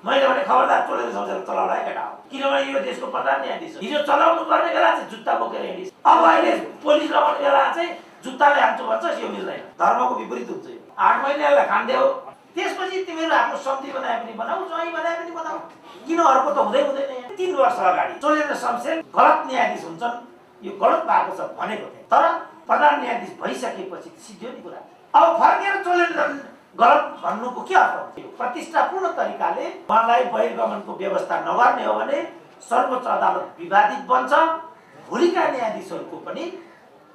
मैले भने खबरदार टोलेर सोचेर चलाउला है केटा हो, किनभने यो देशको प्रधान न्यायाधीश हो। हिजो चलाउनु पर्ने बेला चाहिँ जुत्ता बोकेर हिँडिस्, अब अहिले पुलिस लगाउने बेला चाहिँ जुत्ताले हान्छु भन्छ, यो मिल्दैन। धर्मको विपरीत हुन्छ यो। 8 महिनालाई खान्देऊ, त्यसपछि तिमीहरू आफ्नो सन्धि बनाए पनि बनाऊ, जहीँ बनाए पनि बनाऊ, किन अर्को त हुँदै हुँदैन। 3 वर्ष अगाडि चोलेन्द्र शमशेर गलत न्यायाधीश हुन्छन्, यो गलत भएको छ भनेको थिएँ, तर प्रधान न्यायाधीश भइसकेपछि सिद्धियो नि कुरा। अब फर्केर चोलेन्द्र गलत भन्नुको के अर्थ हुन्छ? प्रतिष्ठापूर्ण तरिकाले उहाँलाई बहिर्गमनको व्यवस्था नगर्ने हो भने सर्वोच्च अदालत विवादित बन्छ, भोलिका न्यायाधीशहरूको पनि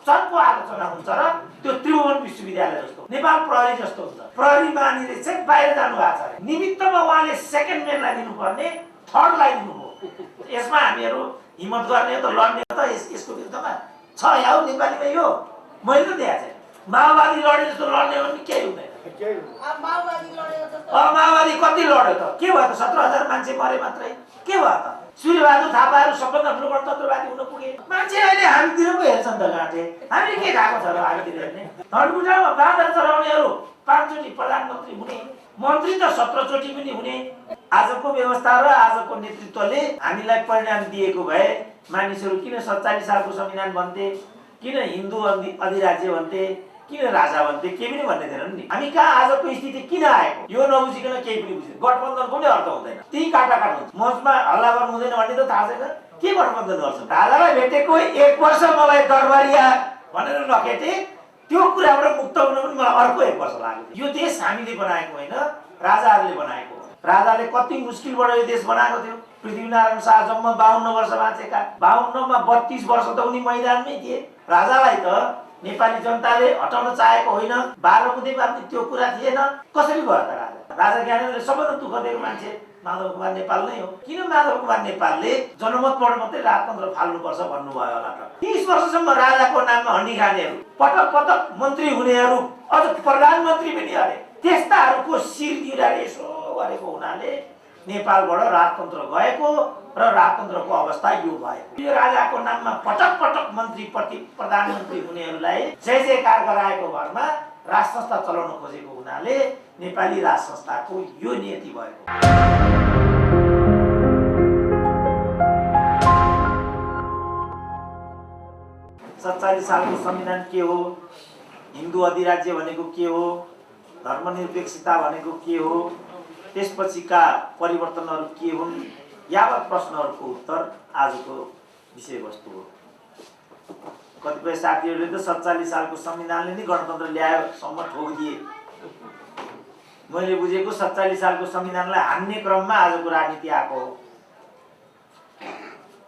चर्को आलोचना हुन्छ र त्यो त्रिभुवन विश्वविद्यालय जस्तो, नेपाल प्रहरी जस्तो हुन्छ। प्रहरी महानिरीक्षक बाहिर जानु भएको छ, निमित्तमा उहाँले सेकेन्ड म्यानलाई दिनुपर्ने थर्डलाई दिनुभयो। यसमा हामीहरू हिम्मत गर्ने हो त, लड्ने हो त यसको विरुद्धमा छ याउ नेपालीमा। यो मैले त देखाएको छैन। माओवादी लडे जस्तो लड्ने हो भने केही हुँदैन। माओवादी कति लड्यो त? के भयो त? 17,000 मान्छे मरे मात्रै, के भयो त? सूर्यबहादुर थापाहरू सबभन्दा ठुलो गणतन्त्रवादी हुन पुगे। मान्छे अहिले हामीतिर पो हेर्छन् त गाँठे, हामीले के खाएको छ र हामीतिर हेर्ने? धनकुटामा बाँदर चराउनेहरू 5 चोटि प्रधानमन्त्री हुने, मन्त्री त 17 चोटि पनि हुने। आजको व्यवस्था र आजको नेतृत्वले हामीलाई परिणाम दिएको भए मानिसहरू किन 47 सालको संविधान भन्थे, किन हिन्दू अधिराज्य भन्थे, किन राजा भन्थे, केही पनि भन्ने थिएनन् नि। हामी कहाँ आजको स्थिति किन आएको यो नबुझिकन केही पनि बुझ्दैन। गठबन्धनको पनि अर्थ हुँदैन, ती काटाकाट हुन्छ। मञ्चमा हल्ला गर्नु हुँदैन भन्ने त थाहा छैन, के गठबन्धन गर्छ? राजालाई भेटेको 1 वर्ष मलाई दरबारिया भनेर नखेटे, त्यो कुराबाट मुक्त हुन पनि मलाई अर्को 1 वर्ष लाग्यो। यो देश हामीले बनाएको होइन, राजाहरूले बनाएको हो। राजाले कति मुस्किलबाट यो देश बनाएको थियो। पृथ्वीनारायण शाह जम्मा 52 वर्ष बाँचेका, 52 मा 32 वर्ष त उनी मैदानमै थिए। राजालाई त नेपाली जनताले हटाउन चाहेको होइन, 12 बुँदेमा पनि त्यो कुरा थिएन। कसरी भयो त राजा? राजा ज्ञानेन्द्रले सबभन्दा दुःख दिएको मान्छे माधव कुमार नेपाल नै हो। किन माधव कुमार नेपालले जनमतबाट मात्रै राजतन्त्र फाल्नुपर्छ भन्नुभयो होला त? 30 वर्षसम्म राजाको नाममा हन्डी खानेहरू, पटक पटक मन्त्री हुनेहरू, अझ प्रधानमन्त्री पनि अरे, त्यस्ताहरूको शिर दिएर यसो गरेको हुनाले नेपालबाट राजतन्त्र गएको र राजतन्त्रको अवस्था यो भएको। यो राजाको नाममा पटक पटक मन्त्री प्रधानमन्त्री हुनेहरूलाई जय जयकार गराएको भरमा राज संस्था चलाउन खोजेको हुनाले नेपाली राज संस्थाको यो नीति भएको। 47 सालको संविधान के हो, हिन्दू अधिराज्य भनेको के हो, धर्मनिरपेक्षता भनेको के हो, त्यसपछिका परिवर्तनहरू के हुन्, यावत प्रश्नहरूको उत्तर आजको विषयवस्तु हो। कतिपय साथीहरूले त 47 सालको संविधानले नै गणतन्त्र ल्यायो सम्म ठोकिदिए। मैले बुझेको 47 सालको संविधानलाई हान्ने क्रममा आजको राजनीति आएको हो।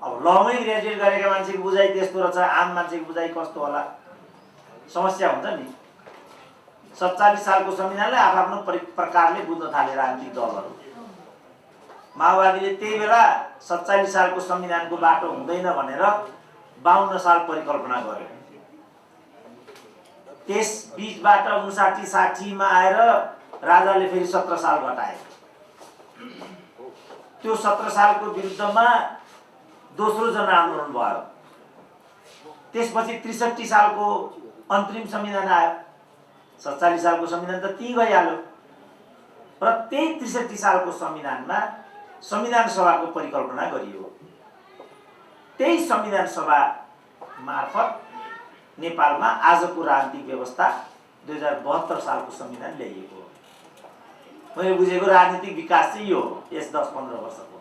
अब लमै ग्रेजुएट गरेका मान्छेको बुझाइ त्यस्तो रहेछ, आम मान्छेको बुझाइ कस्तो होला, समस्या हुन्छ नि। 47 सालको संविधानलाई आफ्नो प्रकारले बुझ्न थाले राजनीतिक दलहरू। माओवादीले त्यही बेला 47 सालको संविधानको बाटो हुँदैन भनेर 52 साल परिकल्पना गर्यो। त्यस बीचबाट 59-60 मा आएर राजाले फेरि 17 साल घटाए। त्यो 17 सालको विरुद्धमा दोस्रो जनआन्दोलन भयो। त्यसपछि 63 सालको अन्तरिम संविधान आयो। 47 सालको संविधान त ती गइहाल्यो र त्यही 63 सालको संविधानमा संविधान सभाको परिकल्पना गरियो। त्यही संविधान सभा मार्फत नेपालमा आजको राजनीतिक व्यवस्था 2072 सालको संविधान ल्याइएको हो। मैले बुझेको राजनीतिक विकास चाहिँ यो हो यस 10-15 वर्षको।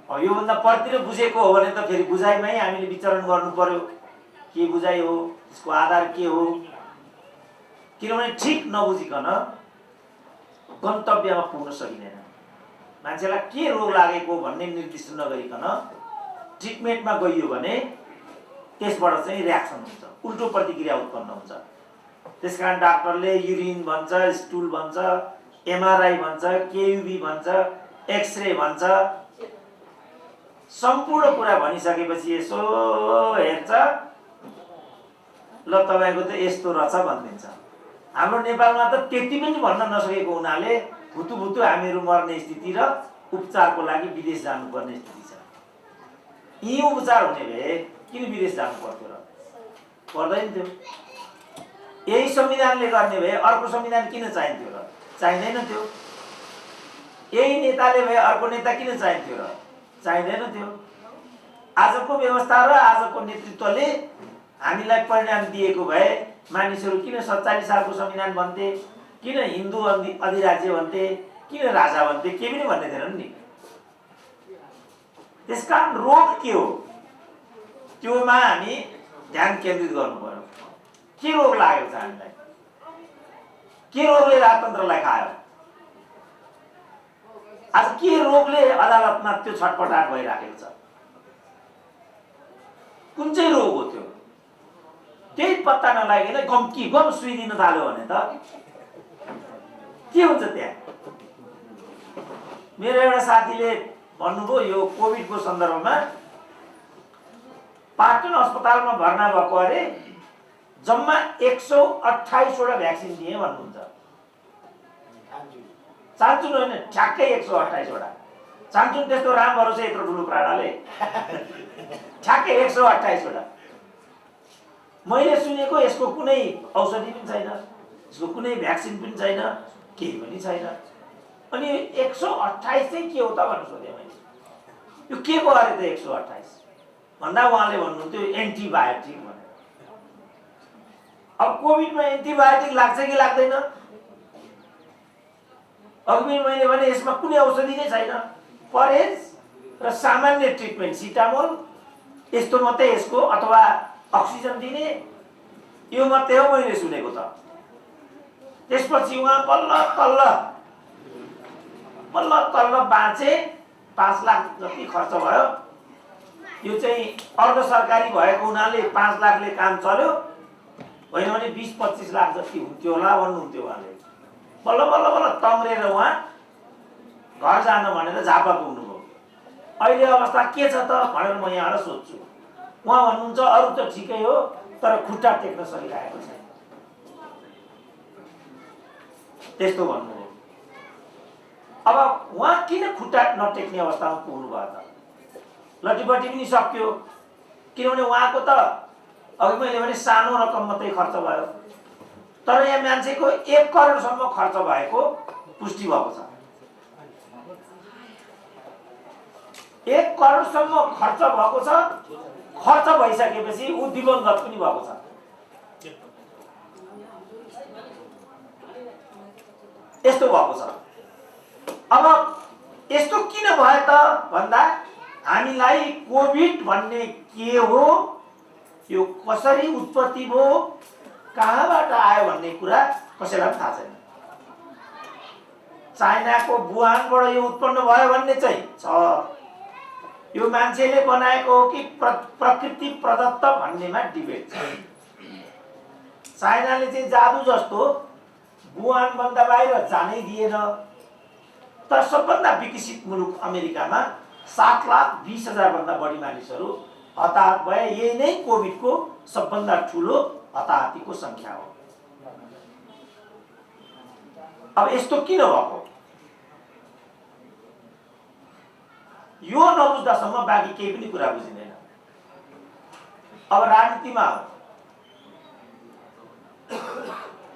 अब योभन्दा परतिर बुझेको हो भने त फेरि बुझाइमै हामीले विचरण गर्नु पर्यो, के बुझाइ हो, त्यसको आधार के हो। किनभने ठिक नबुझिकन गन्तव्यमा पुग्न सकिँदैन। मान्छेलाई के रोग लागेको भन्ने निर्दिष्ट नगरिकन ट्रिटमेन्टमा गइयो भने त्यसबाट चाहिँ रियाक्सन हुन्छ, उल्टो प्रतिक्रिया उत्पन्न हुन्छ। त्यसकारण डाक्टरले युरिन भन्छ, स्टुल भन्छ, एमआरआई भन्छ, केयुबी भन्छ, एक्सरे भन्छ। सम्पूर्ण कुरा भनिसकेपछि यसो हेर्छ, ल तपाईँको त यस्तो रहेछ भनिदिन्छ। हाम्रो नेपालमा त त्यति पनि भन्न नसकेको हुनाले भुतुभुतु हामीहरू मर्ने स्थिति र उपचारको लागि विदेश जानुपर्ने स्थिति छ। यी उपचार हुने भए किन विदेश जानु पर्थ्यो र? पर्दैन थियो। यही संविधानले गर्ने भए अर्को संविधान किन चाहिन्थ्यो र? चाहिँदैन थियो। यही नेताले भए अर्को नेता किन चाहिन्थ्यो र? चाहिँदैन थियो। आजको व्यवस्था र आजको नेतृत्वले हामीलाई परिणाम दिएको भए मानिसहरू किन 47 सालको संविधान भन्थे, किन हिन्दू अधिराज्य भन्थे, किन राजा भन्थे, के पनि भन्ने थिएनन् नि। त्यसकारण रोग के हो त्योमा हामी ध्यान केन्द्रित गर्नु पर्यो। के रोग लागेको छ हामीलाई? के रोगले राजतन्त्रलाई खायो? आज के रोगले अदालतमा त्यो छटपटाट भइराखेको छ? कुन चाहिँ रोग हो त्यो? त्यही पत्ता नलागिकन गम सुई दिन थाल्यो भने त के हुन्छ त्यहाँ? मेरो एउटा साथीले भन्नुभयो यो कोभिडको सन्दर्भमा पाटन अस्पतालमा भर्ना भएको अरे जम्मा 128 वटा भ्याक्सिन दिए भन्नुहुन्छ। चान्चुन होइन, ठ्याक्कै 128 वटा। चान्चुन त्यस्तो राम भरोसा यत्रो ठुलो प्राणाले ठ्याक्कै 128 वटा। मैले सुनेको यसको कुनै औषधि पनि छैन, यसको कुनै भ्याक्सिन पनि छैन, केही पनि छैन। अनि 128 चाहिँ के हो त भनेर सोधेँ मैले। यो के को अरे त 128 भन्दा उहाँले भन्नुहुन्थ्यो एन्टिबायोटिक भनेर। अब कोभिडमा एन्टिबायोटिक लाग्छ कि लाग्दैन? अघि मैले भने यसमा कुनै औषधि नै छैन, परहेज र सामान्य ट्रिटमेन्ट सिटामोल यस्तो मात्रै यसको, अथवा अक्सिजन दिने, यो मात्रै हो मैले सुनेको त। त्यसपछि उहाँ बल्ल तल्ल बाँचे, 5 लाख जति खर्च भयो। यो चाहिँ अर्ध सरकारी भएको हुनाले 5 लाखले काम चल्यो, होइन भने 20-25 लाख जति हुन्थ्यो होला भन्नुहुन्थ्यो उहाँले। बल्ल तम्रेर उहाँ घर जान भनेर झापा पुग्नुभयो। अहिले अवस्था के छ त भनेर म यहाँबाट सोध्छु। उहाँ भन्नुहुन्छ अरू त ठिकै हो, तर खुट्टा टेक्न सकिरहेको छैन। त्यस्तो भन्नुभयो। अब उहाँ किन खुट्टा नटेक्ने अवस्थामा पुग्नु भयो त? लटीपटी पनि सक्यो, किनभने उहाँको त अघि मैले भने सानो रकम मात्रै खर्च भयो, तर यहाँ मान्छेको 1 करोडसम्म खर्च भएको पुष्टि भएको छ। 1 करोडसम्म खर्च भएको छ। खर्च भइसकेपछि ऊ दिवंगत पनि भएको छ। यस्तो भएको छ। अब यस्तो किन भयो त भन्दा हामीलाई कोभिड भन्ने के हो, यो कसरी उत्पत्ति भयो, कहाँबाट आयो भन्ने कुरा कसैलाई पनि थाहा छैन। चाइनाको वुहानबाट यो उत्पन्न भयो भन्ने चाहिँ छ। यो मान्छेले बनाएको हो कि प्रकृति प्रदत्त भन्नेमा डिबेट छ। चाइनाले चाहिँ जादु जस्तो वुहान भन्दा बाहिर जानै दिएन। तर सबभन्दा विकसित मुलुक अमेरिकामा 7,20,000 भन्दा बढी मानिसहरू हताहत भए। यही नै कोभिडको सबभन्दा ठुलो हताहतीको संख्या हो। अब यस्तो किन भएको? यो नबुझ्दासम्म बाँकी केही पनि कुरा बुझिँदैन। अब राजनीतिमा हो,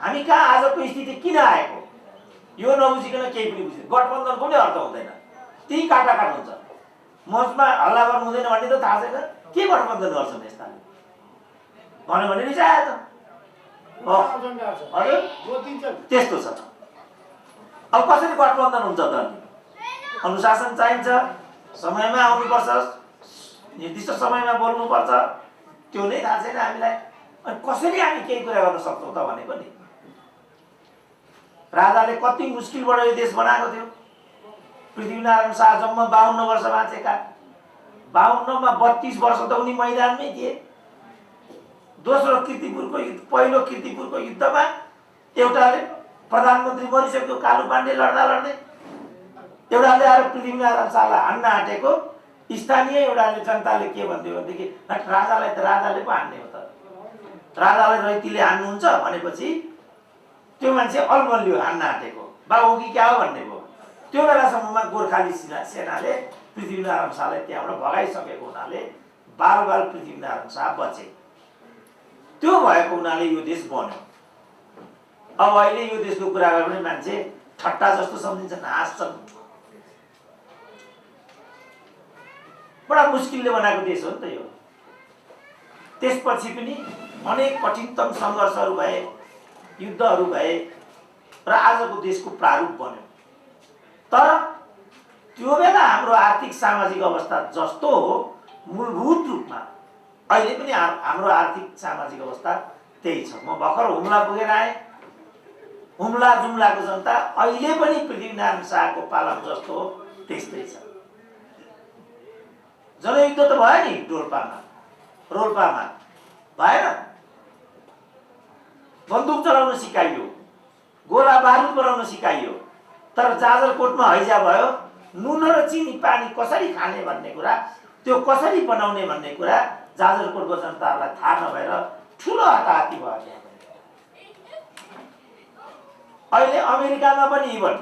हामी कहाँ आजको स्थिति किन आएको यो नबुझिकन केही पनि बुझिँदैन। गठबन्धनको पनि अर्थ हुँदैन, त्यही काटाकाट हुन्छ। मञ्चमा हल्ला गर्नु हुँदैन भन्ने त थाहा छैन, के गठबन्धन गर्छन् यस्ताले भन्यो भने रिसायो त। त्यस्तो छ। अब कसरी गठबन्धन हुन्छ त? अनुशासन चाहिन्छ, समयमा आउनुपर्छ, निर्दिष्ट समयमा बोल्नुपर्छ, त्यो नै थाहा छैन हामीलाई। अनि कसरी हामी केही कुरा गर्न सक्छौँ त भनेको नि। राजाले कति मुस्किलबाट यो देश बनाएको थियो। पृथ्वीनारायण शाह जम्मा 52 वर्ष बाँचेका। 52 मा 32 वर्ष त उनी मैदानमै थिए। दोस्रो किर्तिपुरको युद्ध, पहिलो किर्तिपुरको युद्धमा एउटाले प्रधानमन्त्री मरिसक्यो कालु पाण्डे लड्दै, एउटाले आएर पृथ्वीनारायण शाहलाई हान्न आँटेको। स्थानीय एउटाले जनताले के भन्थ्यो भनेदेखि राजालाई त राजाले पो हान्ने हो त, राजालाई रैतीले हान्नुहुन्छ भनेपछि त्यो मान्छे अलमल्यो हान्न आँटेको, बाबु कि क्या हो भन्ने भयो। त्यो बेलासम्ममा गोर्खाली सेनाले पृथ्वीनारायण शाहलाई त्यहाँबाट भगाइसकेको हुनाले बाल पृथ्वीनारायण शाह बचे। त्यो भएको हुनाले यो देश बन्यो। अब अहिले यो देशको कुरा गर्यो भने मान्छे ठट्टा जस्तो सम्झिन्छन्, हाँस्छन्। बडा मुस्किलले बनाएको देश हो नि त यो। त्यसपछि पनि अनेक कठिनतम सङ्घर्षहरू भए, युद्धहरू भए र आजको देशको प्रारूप बन्यो। तर त्यो बेला हाम्रो आर्थिक सामाजिक अवस्था जस्तो हो मूलभूत रूपमा अहिले पनि हाम्रो आर्थिक सामाजिक अवस्था त्यही छ। म भर्खर हुम्ला पुगेर आएँ। हुम्ला जुम्लाको जनता अहिले पनि पृथ्वीनारायण शाहको पालाम जस्तो हो त्यस्तै छ। जनयुद्ध त भयो नि रोल्पामा भएन। बन्दुक चलाउन सिकाइयो, गोला बारुद बनाउन सिकाइयो, तर जाजरकोटमा हैजा भयो। नुन र चिनी पानी कसरी खाने भन्ने कुरा, त्यो कसरी बनाउने भन्ने कुरा जाजरकोटको जनतालाई थाहा नभएर ठुलो हताहती भयो त्यहाँ। अहिले अमेरिकामा पनि इभन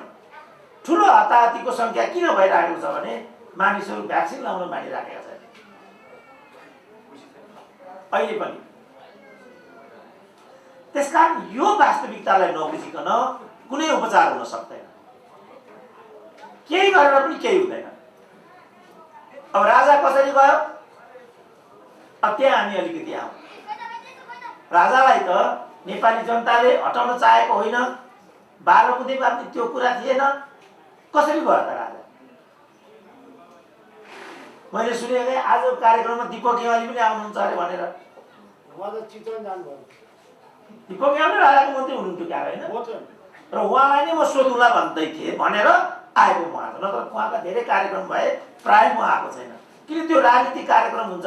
ठुलो हताहतीको संख्या किन भइरहेको छ भने मानिसहरू भ्याक्सिन लाउन मानिराखेका छन्। अहिले पनि त्यसकारण यो वास्तविकतालाई नबुझिकन कुनै उपचार हुन सक्दैन। केही गरेर पनि केही हुँदैन। अब राजा कसरी गयो, अब त्यहाँ हामी अलिकति आउँ। राजालाई त नेपाली जनताले हटाउन चाहेको होइन, 12 बुँदेमा पनि त्यो कुरा थिएन। कसरी गयो त राजा? मैले सुनेको आज कार्यक्रममा दिपक गेवाली पनि आउनुहुन्छ अरे भनेर। दिपक गेवाली राजाको मन्त्री हुनुहुन्थ्यो क्या होइन? र उहाँलाई नै म सोधौँला भन्दै थिएँ भनेर आएको म आज। नत्र उहाँका धेरै कार्यक्रम भए, प्राय म आएको छैन। किन त्यो राजनीतिक कार्यक्रम हुन्छ,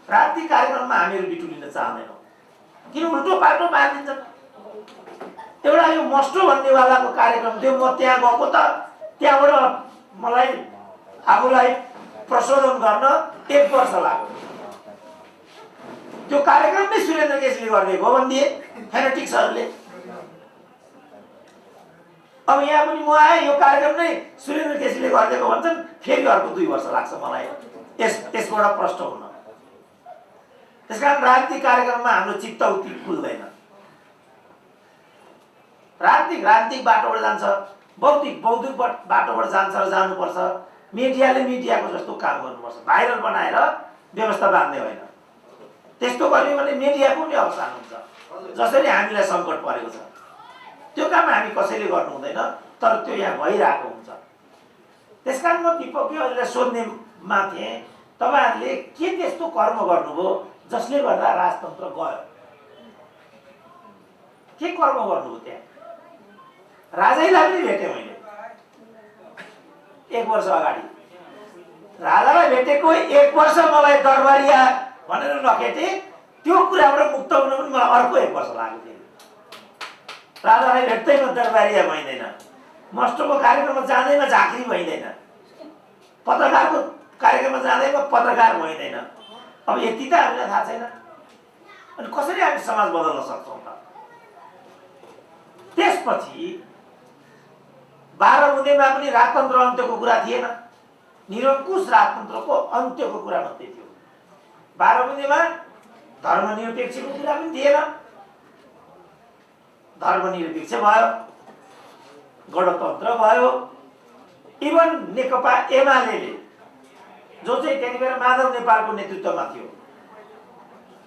राजनीतिक कार्यक्रममा हामीहरू बिटुलिन चाहँदैनौँ। किन उल्टो पाल्टो पारिदिन्छ। एउटा यो मस्टो भन्नेवालाको कार्यक्रम थियो, म त्यहाँ गएको त त्यहाँबाट मलाई आफूलाई प्रशोधन गर्न 1 वर्ष लाग्यो। त्यो कार्यक्रम नै सुरेन्द्र केसीले गरिदिएको हो भनिदिए फेनेटिक्सहरूले। अब यहाँ पनि म आएँ, यो कार्यक्रम नै सुरेन्द्र केसीले गरिदिएको भन्छन्, फेरि अर्को 2 वर्ष लाग्छ मलाई यसबाट प्रष्ट हुन। त्यसकारण राजनीतिक कार्यक्रममा हाम्रो चित्त उति खुल्दैन। राजनीतिक बाटोबाट जान्छ, बौद्धिक बाटोबाट जान्छ र जानुपर्छ। मिडियाले मिडियाको जस्तो काम गर्नुपर्छ, भाइरल बनाएर व्यवस्था बाँध्ने होइन। त्यस्तो गर्यो भने मिडियाको पनि अवसान हुन्छ। जसरी हामीलाई सङ्कट परेको छ त्यो काम हामी कसैले गर्नु हुँदैन, तर त्यो यहाँ भइरहेको हुन्छ। त्यसकारण म दिपक गेवालीलाई सोध्नेमा थिएँ, तपाईँहरूले के त्यस्तो कर्म गर्नुभयो जसले गर्दा राजतन्त्र गयो? के कर्म गर्नुभयो त्यहाँ? राजैलाई पनि भेटेँ मैले 1 वर्ष अगाडि। राजालाई भेटेको 1 वर्ष मलाई दरबारिया भनेर नखेटे, त्यो कुराबाट मुक्त हुन पनि मलाई अर्को 1 वर्ष लाग्यो। राजालाई भेट्दैमा दरबारिया भइँदैन, मस्टोको कार्यक्रममा जाँदैमा झाँक्री भइँदैन, पत्रकारको कार्यक्रममा जाँदैमा पत्रकार भइँदैन। अब यति त हामीलाई थाहा छैन। अनि कसरी हामी समाज बदल्न सक्छौँ त? त्यसपछि 12 बुँदेमा पनि राजतन्त्र अन्त्यको कुरा थिएन, निरङ्कुश राजतन्त्रको अन्त्यको कुरा मात्रै थियो। 12 बुँदेमा धर्मनिरपेक्षको कुरा पनि थिएन, धर्मनिरपेक्ष भयो, गणतन्त्र भयो। इभन नेकपा एमाले जो चाहिँ त्यति बेला माधव नेपालको नेतृत्वमा थियो,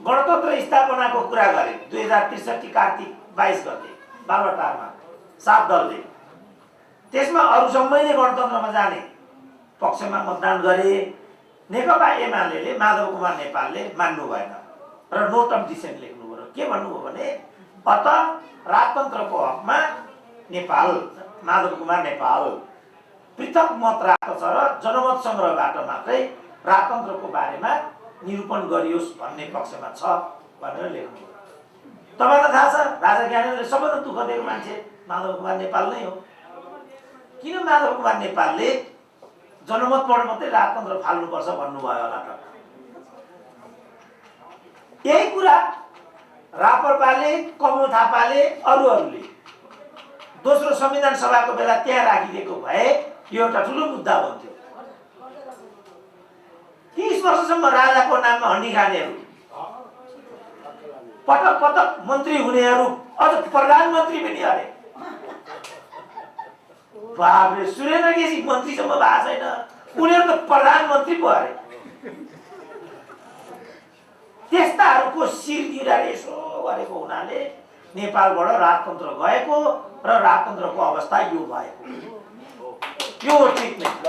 गणतन्त्र स्थापनाको कुरा गरे 2063 कार्तिक 22 गते बालुवाटारमा 7 दलले। त्यसमा अरू सबैले गणतन्त्रमा जाने पक्षमा मतदान गरे। नेकपा एमाले माधव कुमार नेपालले मान्नु भएन र नोट अफ डिसेन्ट लेख्नुभयो। के भन्नुभयो भने अत राजतन्त्रको हकमा नेपाल, माधव कुमार नेपाल पृथक मत राख्दछ र जनमत सङ्ग्रहबाट मात्रै राजतन्त्रको बारेमा निरूपण गरियोस् भन्ने पक्षमा छ भनेर लेख्नुभयो। तपाईँलाई थाहा छ राजा ज्ञानेन्द्रले सबैभन्दा दुःख दिएको मान्छे माधव कुमार नेपाल नै हो। किन माधव कुमार नेपालले जनमतबाट मात्रै राजतन्त्र फाल्नुपर्छ भन्नुभयो होला त? यही कुरा राप्रपाले, कमल थापाले, अरूहरूले दोस्रो संविधान सभाको बेला त्यहाँ राखिदिएको भए यो एउटा ठुलो मुद्दा बन्थ्यो। 30 वर्षसम्म राजाको नाममा हन्डी खानेहरू, पटक पटक मन्त्री हुनेहरू, अझ प्रधानमन्त्री पनि अरे। बाबरे, सुरेन्द्र केसी मन्त्रीसम्म भएको छैन, उनीहरू त प्रधानमन्त्री पो अरे। त्यस्ताहरूको शिरतिर यसो गरेको हुनाले नेपालबाट राजतन्त्र गएको र राजतन्त्रको अवस्था यो भएको यो ट्रिटमेन्ट।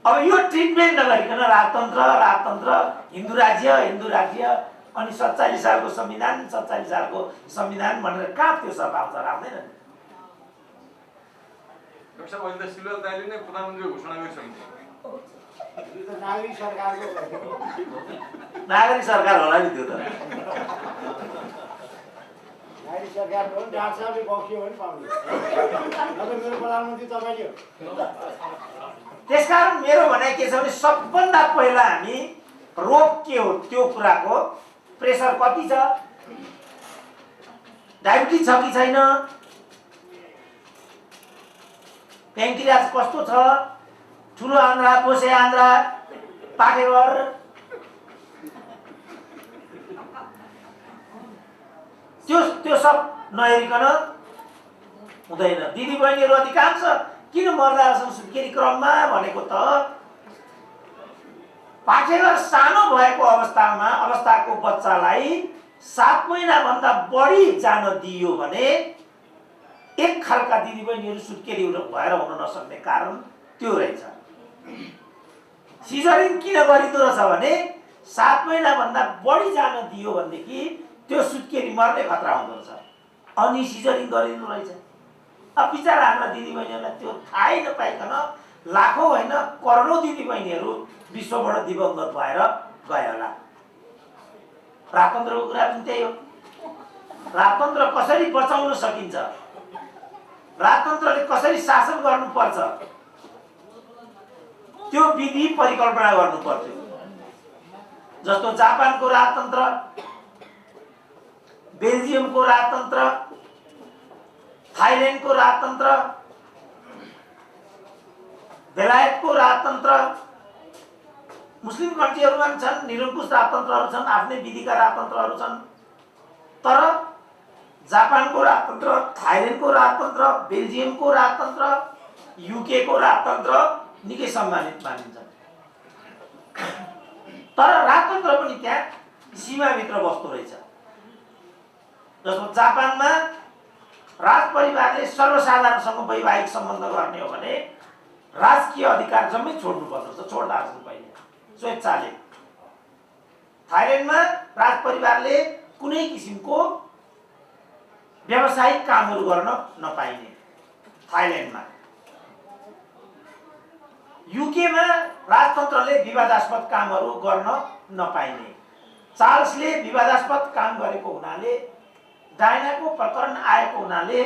अब यो ट्रिटमेन्ट नगरिकन राजतन्त्र हिन्दू राज्य अनि 47 सालको संविधान भनेर कहाँ त्यो सब आउँछ र आउँदैन नि। डाक्टर साहब अहिले त सिलवाल दाइले नै प्रधानमन्त्री घोषणा गरिसक्नु। नागरिक सरकार होला नि त्यो त। नागरिक सरकार हो नि, डाक्टर साहबले बक्सियो भने पाउने। मेरो प्रधानमन्त्री तपाईँले हो। त्यसकारण मेरो भनाइ के छ भने सबभन्दा पहिला हामी रोग के हो त्यो कुराको, प्रेसर कति छ, डायबिटिज छ कि छैन, प्याङ्क्रियास कस्तो छ, ठुलो आन्द्रा, पोसे आन्द्रा, पाकेघर, त्यो सब नहेरिकन हुँदैन। दिदीबहिनीहरू अधिकांश किन मर्दा छन् सुत्केरी क्रममा भनेको त पाकेघर सानो भएको अवस्थाको बच्चालाई 7 महिनाभन्दा बढी जान दियो भने एक खालका दिदीबहिनीहरू सुत्केरी भएर हुन नसक्ने कारण त्यो रहेछ। सिजरिन किन गरिँदो रहेछ भने 7 महिनाभन्दा बढी जान दियो भनेदेखि त्यो सुत्केरी मर्ने खतरा हुँदो रहेछ, अनि सिजरिन गरिनु रहेछ। अब बिचारा हाम्रा दिदीबहिनीहरूलाई त्यो थाहै नपाइकन लाखौँ होइन करोडौँ दिदीबहिनीहरू विश्वबाट दिवंगत भएर गए होला। राजतन्त्रको कुरा पनि त्यही हो। राजतन्त्र कसरी बचाउन सकिन्छ, राजतन्त्रले कसरी शासन गर्नुपर्छ त्यो विधि परिकल्पना गर्नुपर्थ्यो। जस्तो जापानको राजतन्त्र, बेल्जियमको राजतन्त्र, थाइल्यान्डको राजतन्त्र, बेलायतको राजतन्त्र, मुस्लिम कन्ट्रीहरूमा पनि छन् निरङ्कुश राजतन्त्रहरू छन्, आफ्नै विधिका राजतन्त्रहरू छन्। तर जापानको राजतन्त्र, थाइल्यान्डको राजतन्त्र, बेल्जियमको राजतन्त्र, युकेको राजतन्त्र निकै सम्मानित मानिन्छ। तर राजतन्त्र पनि त्यहाँ सीमाभित्र बस्दो रहेछ। जस्तो जापानमा राजपरिवारले सर्वसाधारणसँग वैवाहिक सम्बन्ध गर्ने हो भने राजकीय अधिकार जम्मै छोड्नु पर्छ, छोड्दा छन् पहिले स्वेच्छाले। थाइल्यान्डमा राजपरिवारले कुनै किसिमको व्यावसायिक कामहरू गर्न नपाइने। थाइल्यान्डमा, युकेमा राजतन्त्रले विवादास्पद कामहरू गर्न नपाइने। चार्ल्सले विवादास्पद काम गरेको हुनाले, डायनाको प्रकरण आएको हुनाले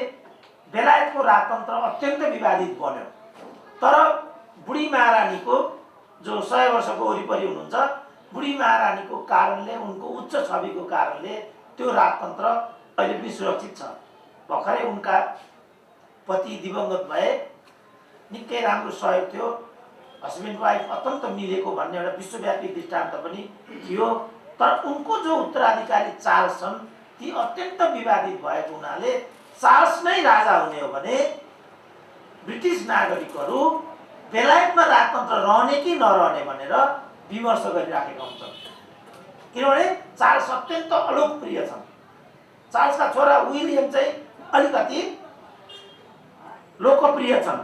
बेलायतको राजतन्त्र अत्यन्त विवादित बन्यो। तर बुढी महारानीको जो 100 वर्षको वरिपरि हुनुहुन्छ, बुढी महारानीको कारणले, उनको उच्च छविको कारणले त्यो राजतन्त्र अहिले पनि सुरक्षित छ। भर्खरै उनका पति दिवंगत भए, निकै राम्रो सहयोग थियो, हस्बेन्ड वाइफ अत्यन्त मिलेको भन्ने एउटा विश्वव्यापी दृष्टान्त पनि थियो। तर उनको जो उत्तराधिकारी चार्ल्स छन् ती अत्यन्त विवादित भएको हुनाले चार्ल्स नै राजा हुने हो भने ब्रिटिस नागरिकहरू बेलायतमा राजतन्त्र रहने कि नरहने भनेर विमर्श गरिराखेका हुन्छन्। किनभने चार्ल्स अत्यन्त अलोकप्रिय छन्। चार्ल्सका छोरा विलियम चाहिँ अलिकति लोकप्रिय छन्।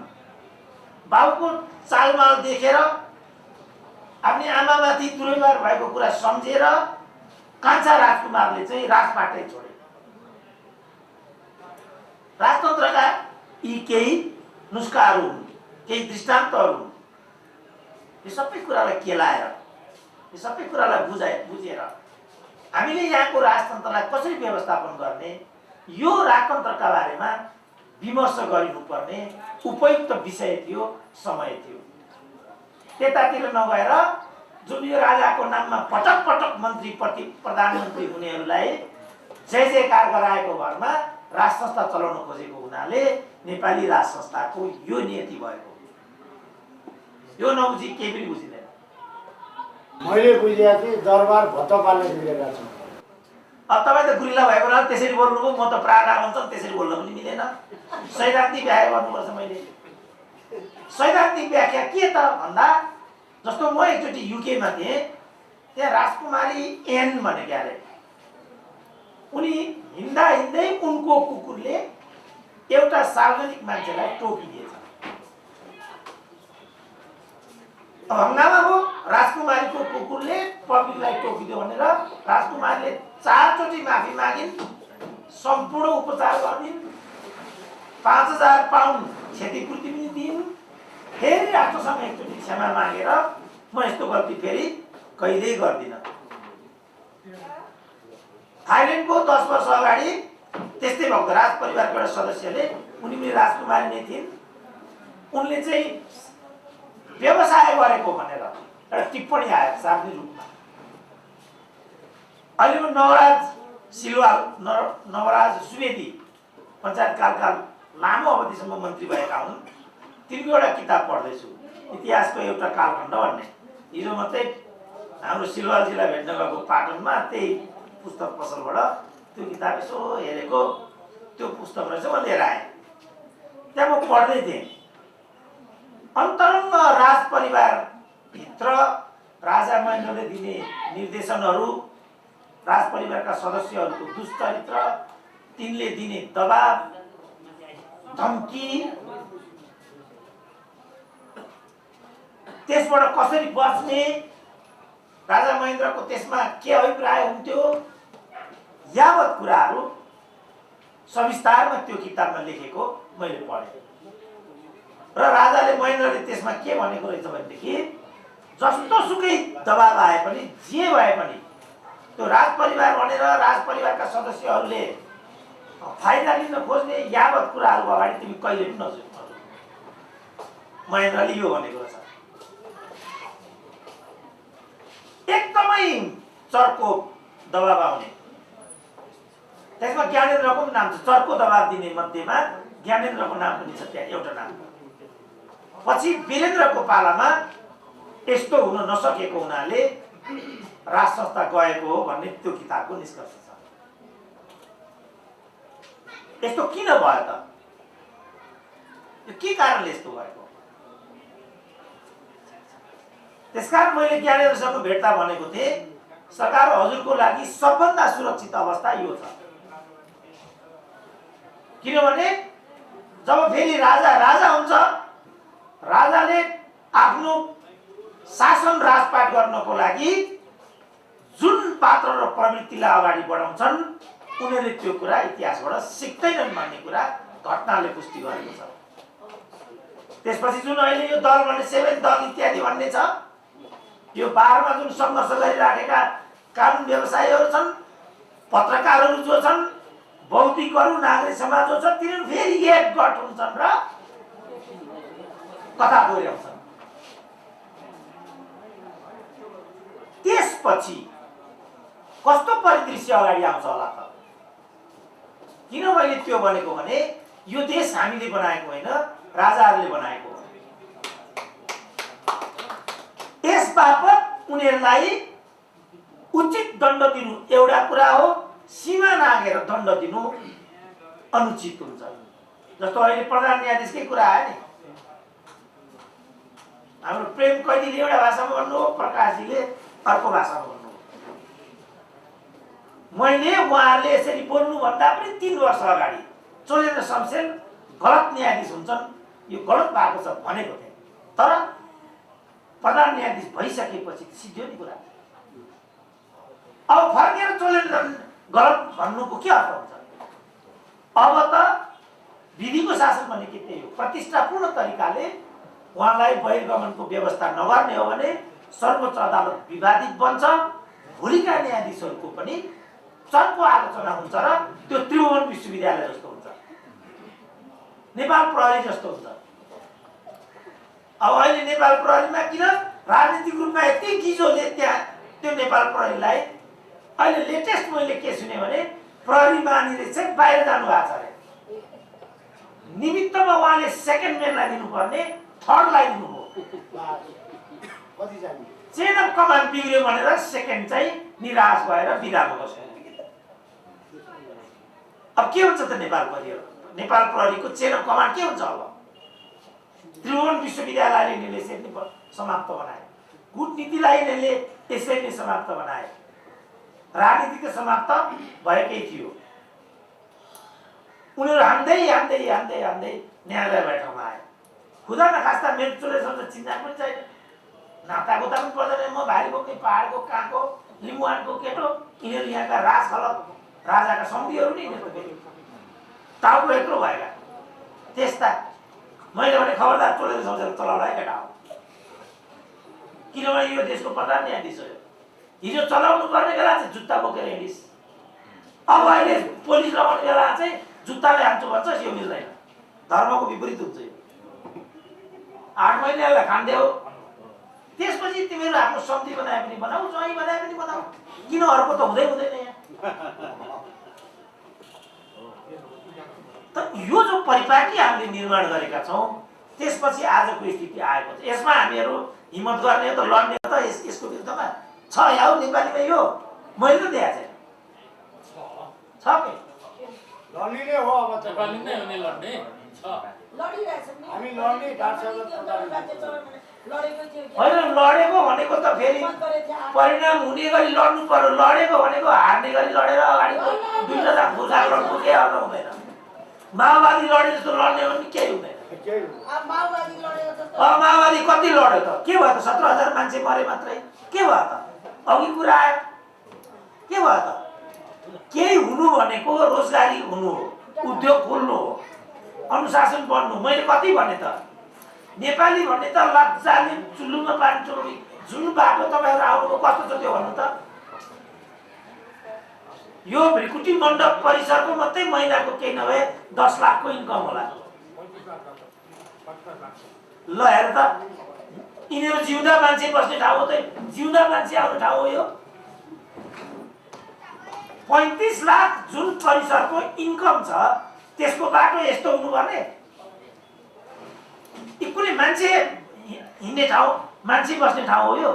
बाबुको चालमाल देखेर आफ्नै आमामाथि दुर्व्यवहार भएको कुरा सम्झेर कान्छा राजकुमारले चाहिँ राजपाटै छोडे। राजतन्त्रका यी केही नुस्खाहरू हुन्, केही दृष्टान्तहरू हुन्। यो सबै कुरालाई केलाएर, यो सबै कुरालाई बुझेर हामीले यहाँको राजतन्त्रलाई कसरी व्यवस्थापन गर्ने, यो राजतन्त्रका बारेमा विमर्श गरिनुपर्ने उपयुक्त विषय थियो, समय थियो। त्यतातिर नगएर जुन यो राजाको नाममा पटक पटक मन्त्री प्रधानमन्त्री हुनेहरूलाई जय जयकार गराएको भरमा राज संस्था चलाउन खोजेको हुनाले नेपाली राज संस्थाको यो नियति भएको। यो नबुझी केही पनि बुझिँदैन। मैले बुझेको थिएँ दरबार भत्ता पाल्ने मिलेका छन्। अब तपाईँ त गुरिल्ला भएको होला त्यसरी बोल्नुभयो, म त प्राणा भन्छन् त्यसरी बोल्न पनि मिलेन। सैद्धान्तिक व्याख्या गर्नुपर्छ। मैले सैद्धान्तिक व्याख्या के त भन्दा जस्तो म एकचोटि युकेमा थिएँ, त्यहाँ राजकुमारी एन भनेको अरे उनी हिँड्दा हिँड्दै उनको कुकुरले एउटा सार्वजनिक मान्छेलाई टोकिदिएछ। हङ्गामा हो, राजकुमारीको कुकुरले पब्लिकलाई टोकिदियो भनेर राजकुमारीले 4 चोटि माफी मागिन्, सम्पूर्ण उपचार गरिन्, 5000 पाउन्ड क्षतिपूर्ति पनि दिइन्, फेरि राष्ट्रसँग एकचोटि क्षमा मागेर म यस्तो गल्ती फेरि कहिल्यै गर्दिनँ। थाइल्यान्डको 10 वर्ष अगाडि त्यस्तै भएको राज परिवारको एउटा सदस्यले, उनी पनि राजकुमारी नै थिइन्, उनले चाहिँ व्यवसाय गरेको भनेर एउटा टिप्पणी आयो सार्वजनिक रूपमा। अहिलेको नवराज सिलवाल, नवराज सुवेदी पञ्चायतकालका लामो अवधिसम्म मन्त्री भएका हुन्। तिनको एउटा किताब पढ्दैछु, इतिहासको एउटा कालखण्ड भन्ने। हिजो मात्रै हाम्रो सिलवाल जिल्ला भेट्न गएको पाटनमा त्यही पुस्तक पसलबाट त्यो किताब यसो हेरेको, त्यो पुस्तक रहेछ, म लिएर आएँ। त्यहाँ म पढ्दै थिएँ, अन्तरङ्ग राज परिवारभित्र राजा महेन्द्रले दिने निर्देशनहरू, राज परिवारका सदस्यहरूको दुष्चरित्र, तिनले दिने दबाब, धम्की, त्यसबाट कसरी बच्ने, राजा महेन्द्रको त्यसमा के अभिप्राय हुन्थ्यो, यावत कुराहरू सविस्तारमा त्यो किताबमा लेखेको मैले पढेँ। र राजाले महेन्द्रले त्यसमा के भनेको रहेछ भनेदेखि जस्तो सुकै दबाब आए पनि, जे भए पनि त्यो राज परिवार भनेर राज परिवारका सदस्यहरूले फाइदा लिन खोज्ने यावत कुराहरूको अगाडि तिमी कहिले पनि नझुक्नु। महेन्द्रले यो भनेको रहेछ। एकदमै चर्को दबाब आउने, त्यसमा ज्ञानेन्द्रको पनि नाम छ। चर्को दबाब दिने मध्येमा ज्ञानेन्द्रको नाम पनि छ, त्यहाँ एउटा नाम। पछि वीरेन्द्रको पालामा यस्तो हुन नसकेको हुनाले राज संस्था गएको हो भन्ने त्यो किताबको निष्कर्ष छ। यस्तो किन भयो त? यो के कारणले यस्तो भएको? त्यसकारण मैले ज्ञानेन्द्रसँग भेट्दा भनेको थिएँ, सरकार हजुरको लागि सबभन्दा सुरक्षित अवस्था यो छ। किनभने जब फेरि राजा राजा हुन्छ, राजाले आफ्नो शासन राजपाट गर्नको लागि जुन पात्र र प्रवृत्तिलाई अगाडि बढाउँछन्, उनीहरूले त्यो कुरा इतिहासबाट सिक्दैनन् भन्ने कुरा घटनाले पुष्टि गरेको छ। त्यसपछि जुन अहिले यो दल भन्ने 7 दल इत्यादि भन्ने छ, यो बारमा जुन सङ्घर्ष गरिराखेका कानुन व्यवसायीहरू छन्, पत्रकारहरू जो छन्, बौद्धिकहरू, नागरिक समाज जो छ, तिनीहरू फेरि एकगठ हुन्छन् र कथा दोहोऱ्याउँछन्। त्यसपछि कस्तो परिदृश्य अगाडि आउँछ होला त? किन मैले त्यो भनेको भने यो देश हामीले बनाएको होइन, राजाहरूले बनाएको हो। यसबापत उनीहरूलाई उचित दण्ड दिनु एउटा कुरा हो, सीमा नागेर दण्ड दिनु अनुचित हुन्छ। जस्तो अहिले प्रधान न्यायाधीशकै कुरा आयो नि, हाम्रो प्रेम कैदीले एउटा भाषामा भन्नु हो, प्रकाशजीले अर्को भाषामा भन्नु हो। मैले उहाँहरूले यसरी बोल्नुभन्दा पनि 3 वर्ष अगाडि चोलेन्द्र शमशेर गलत न्यायाधीश हुन्छन्, यो गलत भएको छ भनेको थिएँ। तर प्रधान न्यायाधीश भइसकेपछि सिद्धियो नि कुरा। अब फर्केर चोलेन्द्र गलत भन्नुको के अर्थ हुन्छ? अब त विधिको शासन भनेको त्यही हो। प्रतिष्ठापूर्ण तरिकाले उहाँलाई बहिर्गमनको व्यवस्था नगर्ने हो भने सर्वोच्च अदालत विवादित बन्छ, भोलिका न्यायाधीशहरूको पनि चर्को आलोचना हुन्छ र त्यो त्रिभुवन विश्वविद्यालय जस्तो हुन्छ, नेपाल प्रहरी जस्तो हुन्छ। अब अहिले नेपाल प्रहरीमा किन राजनीतिक रूपमा यति गिजोले त्यहाँ त्यो नेपाल प्रहरीलाई अहिले लेटेस्ट मैले के सुने भने प्रहरी महानिरीक्षक बाहिर जानु भएको छ अरे। निमित्तमा उहाँले सेकेन्ड म्यानलाई दिनुपर्ने थर्डलाई दिनुभयो। चेन अफ कमान्ड बिग्रियो भनेर सेकेन्ड चाहिँ निराश भएर बिदा भयो। अब के हुन्छ त नेपाल प्रहरीको चेन अफ कमान्ड के हुन्छ? अब त्रिभुवन विश्वविद्यालयले निर्देशित समाप्त बनाए। कूटनीतिलाई यिनीहरूले त्यसरी नै समाप्त बनाए। राजनीति त समाप्त भएकै थियो। उनीहरू हान्दै न्यायालय बैठकमा आए। खुदा नखास्ता मेरो चोरेसँग चिन्ता पनि छैन, नातागोता पनि पर्दैन। म भारीको कि पहाडको कहाँको लिम्बुवानको केटो, यिनीहरू यहाँका राज खलक राजाका सम्धिहरू नि यिनीहरू फेरि टाउको यत्रो भएका त्यस्ता। मैले भने खबरदार चोरेर सम्झेर चलाउला है केटा हो, किनभने यो देशको प्रधान न्यायाधीश हो। हिजो चलाउनु पर्ने बेला चाहिँ जुत्ता बोकेर हिँडिस्, अब अहिले पुलिस लगाउने बेला चाहिँ जुत्ताले हान्छु भन्छ, यो मिल्दैन। धर्मको विपरीत हुन्छ यो। 8 महिनालाई खान्देऊ, त्यसपछि तिमीहरू आफ्नो सम्धि बनाए पनि बनाऊ, ज्वाइँ बनाए पनि बनाऊ, किन अर्को त हुँदैन यहाँ। त यो जो परिपाटी हामीले निर्माण गरेका छौँ, त्यसपछि आजको स्थिति आएको छ। यसमा हामीहरू हिम्मत गर्ने त लड्ने त यसको विरुद्धमा छ याउ नेपालीमा। यो मैले त दिएको छैन, छ के लड्ने नै हो। अब नेपाली नै हो नि लड्ने छ, हामी लड्ने होइन। लडेको भनेको त फेरि परिणाम हुने गरी लड्नु पर्यो। लडेको भनेको हार्ने गरी लडेर अगाडि दुईवटा खुर्सा लड्नु केही अर्थ हुँदैन। माओवादी लडे जस्तो लड्ने हो भने केही हुँदैन। माओवादी कति लड्यो त? के भयो त? 17,000 मान्छे मरे मात्रै, के भयो त? अघि कुरा आयो, के भयो त? केही हुनु भनेको रोजगारी हुनु हो, उद्योग खोल्नु हो, अनुशासन बन्नु। मैले कति भने त? नेपाली भन्ने त लज्जाले चुल्लुमा पानी चोरी जुन बाटो तपाईँहरू आउनुभयो कस्तो छ त्यो भन्नु त? यो भ्रिकुटी मण्डप परिसरको मात्रै महिनाको केही नभए 10 लाखको इन्कम होला। ल हेर त, यिनीहरू जिउँदा मान्छे बस्ने ठाउँ हो त, जिउँदा मान्छे आउने ठाउँ हो यो। 35 लाख जुन परिसरको इन्कम छ त्यसको बाटो यस्तो हुनुपर्ने? कुनै मान्छे हिँड्ने ठाउँ, मान्छे बस्ने ठाउँ हो यो?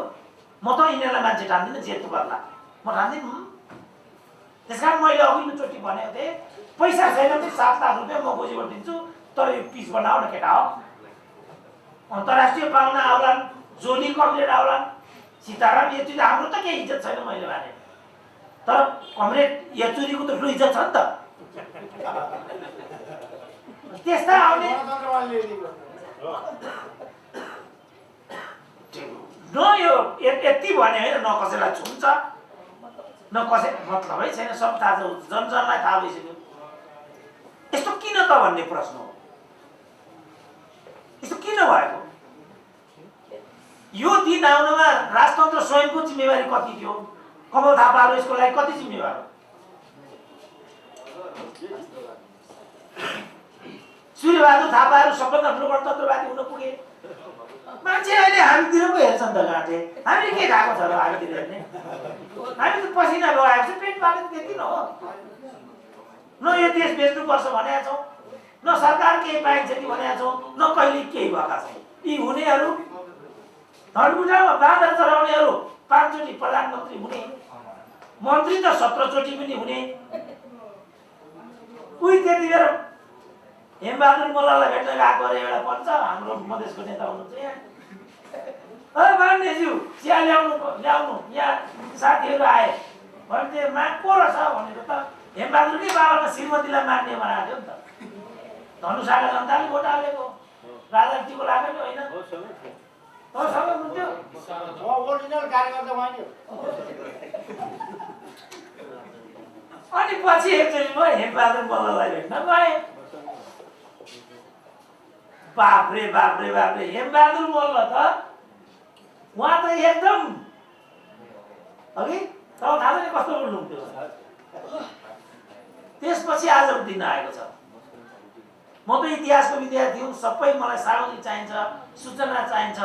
म त यिनीहरूलाई मान्छे ठान्दिनँ, जेतो पर्ला म ठान्दिनँ। त्यस कारण मैले अघिल्लोचोटि भनेको थिएँ, पैसा छैन भने 7 लाख रुपियाँ म गोजीबाट दिन्छु, तर यो पिस बनाऊ न केटा हो। अन्तर्राष्ट्रिय पाहुना आउलान्, जोली कमरेड आउलान्, सीताराम येचुरी, हाम्रो त केही इज्जत छैन मैले भने, तर कमरेड येचुरीको त ठुलो इज्जत छ नि त। त्यस्ता आउने न, यो यति भने होइन, न कसैलाई छुन्छ न कसै मतलबै छैन, सब थाहा छ, जनजनलाई थाहा भइसक्यो। यस्तो किन त भन्ने प्रश्न हो। यस्तो किन भएको? यो दिन आउनमा राजतन्त्र स्वयंको जिम्मेवारी कति थियो? कमल थापाहरू यसको लागि कति जिम्मेवार हो? सूर्यबहादुर थापाहरू सबभन्दा ठुलो गणतन्त्रवादी हुन पुगे। मान्छे अहिले हामीतिर पो हेर्छन् त गाँठे, हामीले के खाएको छ र हामीतिर हेर्ने? हामी त पसिना बगाएको छ, पेट पालेको त्यति न हो। न यो देश बेच्नुपर्छ भनेका छौँ, न सरकार केही पाइन्छ कि भनेका छौँ, न कहिले केही भएका छौँ। यी हुनेहरू धनकुटामा बाँदर चराउनेहरू 5 चोटि प्रधानमन्त्री हुने, मन्त्री त 17 चोटि पनि हुने। उही त्यति बेर हेमबहादुर मल्ललाई भेट्न गएको अरे एउटा पञ्च, हाम्रो मधेसको नेता हुनुहुन्छ यहाँ। मान्यज्यू चिया ल्याउनु यहाँ साथीहरू आए भन्थे, को रहेछ भनेको त हेमबहादुरकै बाबामा श्रीमतीलाई मान्ने बनाएको थियो नि त। धनुषाका जनताले भोट हालेको, राजनीतिको लाग्यो नि होइन। सँगै हुन्थ्यो, ओरिजिनल कार्यकर्ता भएन। अनि पछि एकचोटि म हेमबहादुर मल्ललाई भेट्न गएँ। बाफ्रे बाफ्रे बाफ्रे, हेमबहादुर मल्ल त उहाँ त एकदम अघि तपाईँ थाहा छैन कस्तो बोल्नुहुन्थ्यो। त्यसपछि आजको दिन आएको छ। म त इतिहासको विद्यार्थी हुँ, सबै मलाई सामग्री चाहिन्छ, सूचना चाहिन्छ,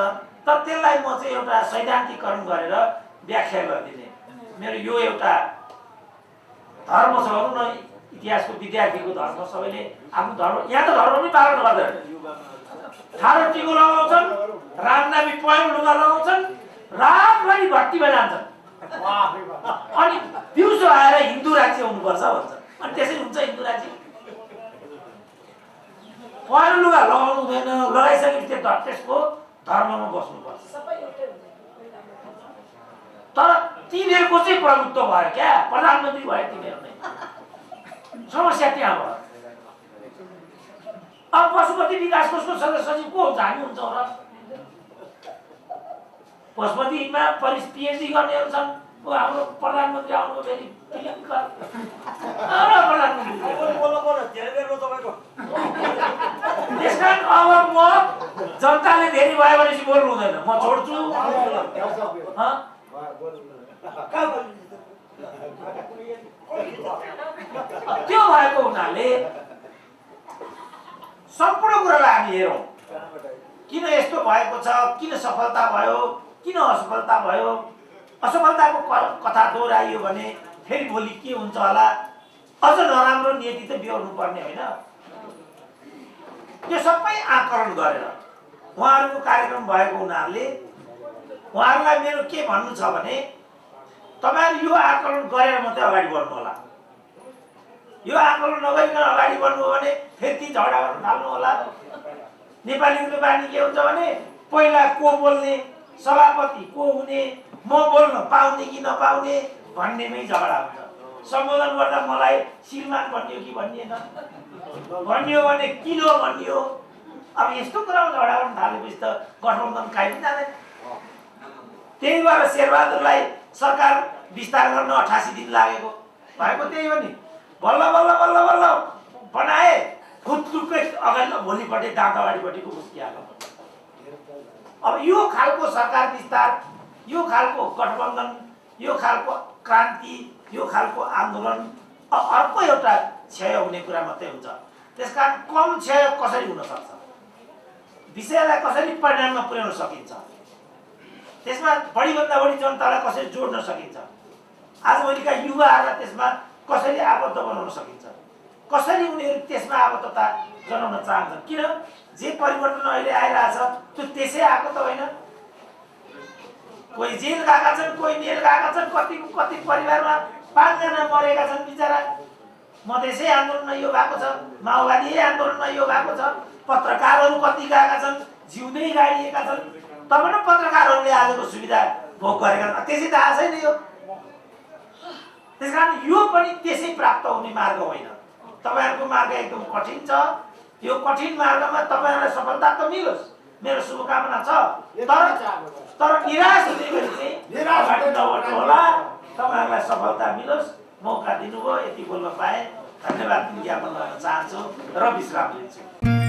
तर त्यसलाई म चाहिँ एउटा सैद्धान्तिकरण गरेर व्याख्या गरिदिने। मेरो यो एउटा धर्म छ भनौँ न, इतिहासको विद्यार्थीको धर्म। सबैले आफ्नो धर्म, यहाँ त धर्म पनि पालन गर्दैन। ठाडो टिको लगाउँछन्, रामनामी पहेँलो लुगा लगाउँछन्, रातभरि भट्टीमा जान्छन्, अनि दिउँसो आएर हिन्दू राज्य हुनुपर्छ भन्छन्। अनि त्यसै हुन्छ हिन्दू राज्य? पहेँलो लुगा लगाउनु हुँदैन, लगाइसकेपछि त्यसको धर्ममा बस्नुपर्छ। तर तिनीहरूको चाहिँ प्रभुत्व भयो क्या, प्रधानमन्त्री भयो तिनीहरू नै। समस्या त्यहाँ भयो। अब पशुपति विकास कोषको सदस्य सचिव को हुन्छ? हामी हुन्छ होला। पशुपतिमा पिएचडी गर्नेहरू छन्। हाम्रो प्रधानमन्त्री आउनुको फेरि भयङ्कर प्रधानमन्त्री। त्यस कारण अब म जनताले धेरै भयो भनेपछि बोल्नु हुँदैन, म छोड्छु। त्यो भएको हुनाले सम्पूर्ण कुरालाई हामी हेरौँ। किन यस्तो भएको छ, किन सफलता भयो, किन असफलता भयो। असफलताको कथा दोहोऱ्याइयो भने फेरि भोलि के हुन्छ होला, अझ नराम्रो नीति त बिहोर्नु पर्ने होइन। त्यो सबै आकलन गरेर उहाँहरूको कार्यक्रम भएको हुनाले उहाँहरूलाई मेरो के भन्नु छ भने तपाईहरु यो आकलन गरेर मात्रै अगाडि बढ्नु होला। यो आकलन नगरिकन अगाडि बढ्नु हो भने फेरि ती झगडा गर्न थाल्नु होला। नेपालीको बानी के हुन्छ भने पहिला को बोल्ने, सभापति को हुने, म बोल्न पाउने कि नपाउने भन्नेमै झगडा हुन्छ। सम्बोधन गर्दा मलाई श्रीमान भनियो कि भनिएन, भनियो भने किन भनियो। अब यस्तो कुरामा झगडा गर्न थालेपछि त गठबन्धन कायम जाँदैन। त्यही भएर शेरबहादुरलाई सरकार विस्तार गर्न 88 दिन लागेको भएको त्यही हो नि। बल्ल बल्ल बल्ल बल्ल बनाए, खुत्लुकै अगाडि भोलिपट्टि दाँत अगाडिपट्टिको मुस्किहाल्नु। अब यो खालको सरकार विस्तार, यो खालको गठबन्धन, यो खालको क्रान्ति, यो खालको आन्दोलन अर्को एउटा क्षय हुने कुरा मात्रै हुन्छ। त्यसकारण कम क्षय कसरी हुन सक्छ, विषयलाई कसरी परिणाममा पुर्याउन सकिन्छ, त्यसमा बढीभन्दा बढी जनतालाई कसरी जोड्न सकिन्छ, आजभोलिका युवाहरूलाई त्यसमा कसरी आबद्ध बनाउन सकिन्छ, कसरी उनीहरू त्यसमा आबद्धता जनाउन चाहन्छन्। किन जे परिवर्तन अहिले आइरहेछ त्यो त्यसै आएको त होइन। कोही जेल गएका छन्, कोही नेल गएका छन्, कति परिवारमा 5 जना मरेका छन् बिचरा। मधेसी आन्दोलनमा यो भएको छ, माओवादी आन्दोलनमा यो भएको छ, पत्रकारहरू कति गएका छन्, जिउँदै गाडिएका छन्। तब न पत्रकारहरूले आजको सुविधा भोग गरेका छन्, त्यसै त आएको छैन यो। त्यसकारण यो पनि त्यसै प्राप्त हुने मार्ग होइन। तपाईहरुको मार्ग एकदम कठिन छ। यो कठिन मार्गमा तपाईहरुलाई सफलता त मिलोस्, मेरो शुभकामना छ। तर निराश हुने गरी चाहिँ अगाडि नबढ्नु होला। तपाईहरुलाई सफलता मिलोस्। मौका दिनुभयो, यति बोल्न पाए। धन्यवाद ज्ञापन गर्न चाहन्छु र विश्राम लिन्छु।